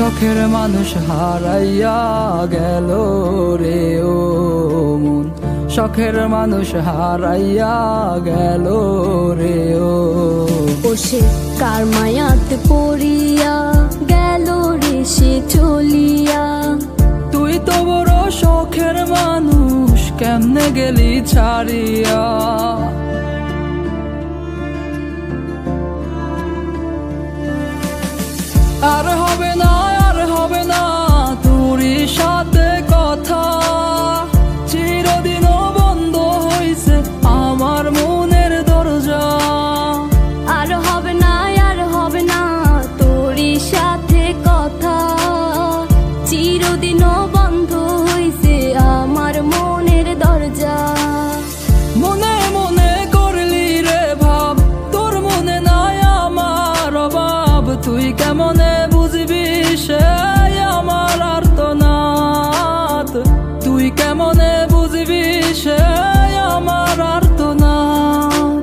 শখের মানুষ হারাইয়া গেল রে ও মন, শখের মানুষ হারাইয়া গেল রে ও। সে কার মায়াতে পড়িয়া গেল রে সে চলিয়া। তুই তো বড় শখের মানুষ, কেমনে গেলি ছাড়িয়া। আর হবে না, আর হবে না তোরই সাথে কথা, চিরদিনও বন্ধ হইছে আমার মনের দরজা। আর হবে না, আর হবে না তোরই সাথে কথা, চিরদিনও বন্ধ হইছে আমার মনের দরজা। মনে মনে করলি রে ভাব, তোর মনে নাই আমার অভাব। তুই কেমনে বুঝবি সে আমার আর্তনাদ, তুই কেমনে বুঝবি সে আমার আর্তনাদ।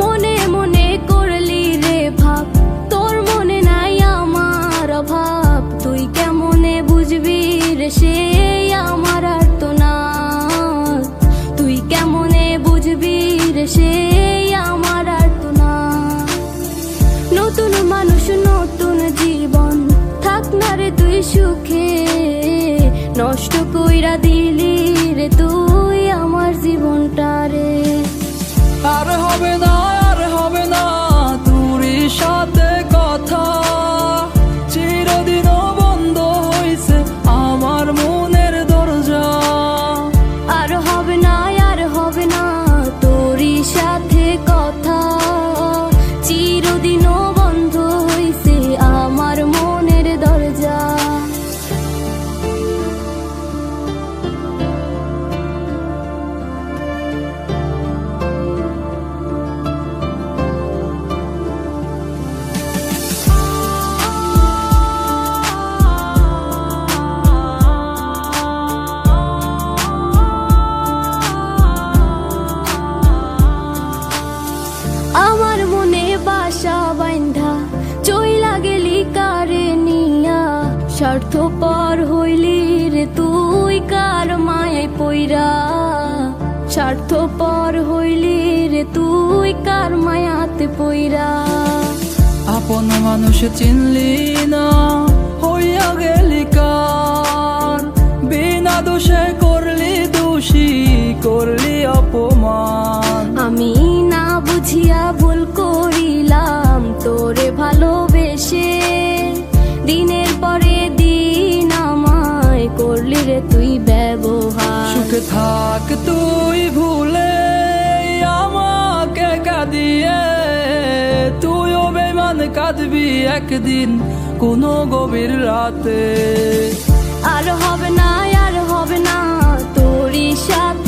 মনে মনে করলি রে ভাব, তোর মনে নাই আমার অভাব। তুই কেমনে বুঝবি রে সে আমার আর্তনাদ, তুই কেমনে বুঝবি রে সে আমার আর্তনাদ। নতুন মানুষ নতুন জীবন, থাক না রে তুই সুখে, নষ্ট কইরা দিলি রে তুই আমার জীবনটা রে। আর হবে না, আর হবে না তোরই সাথে কথা, চিরদিনও বন্ধ হইছে আমার মনের দরজা। আর হবে না, আর হবে না তোরই সাথে কথা, চিরদিনও বন্ধ হইছে আমার মনের দরজা। আমার মনে বাসা বাইন্ধা চইলা গেলি কারে নিয়া, স্বার্থপর হইলি রে তুই কার মায়ায় পইরা। স্বার্থপর হইলি রে তুই কার মায়াতে পইরা। আপন মানুষ চিনলি না, হইয়া গেলি কার। বিনা দোষে করলি দোষী, করলি অপমান। আমি না বুঝিয়া ভুল করিলাম তোরে ভালোবেসে, দিনের পরে দিন আমায় করলি রে তুই ব্যবহার। সুখে থাক তুই ভুলে আমাকে কাঁদিয়ে, তুইও বেমান কাঁদবি একদিন কোনো গভীর রাতে। আর হবে না, আর হবে না তোরই সাথে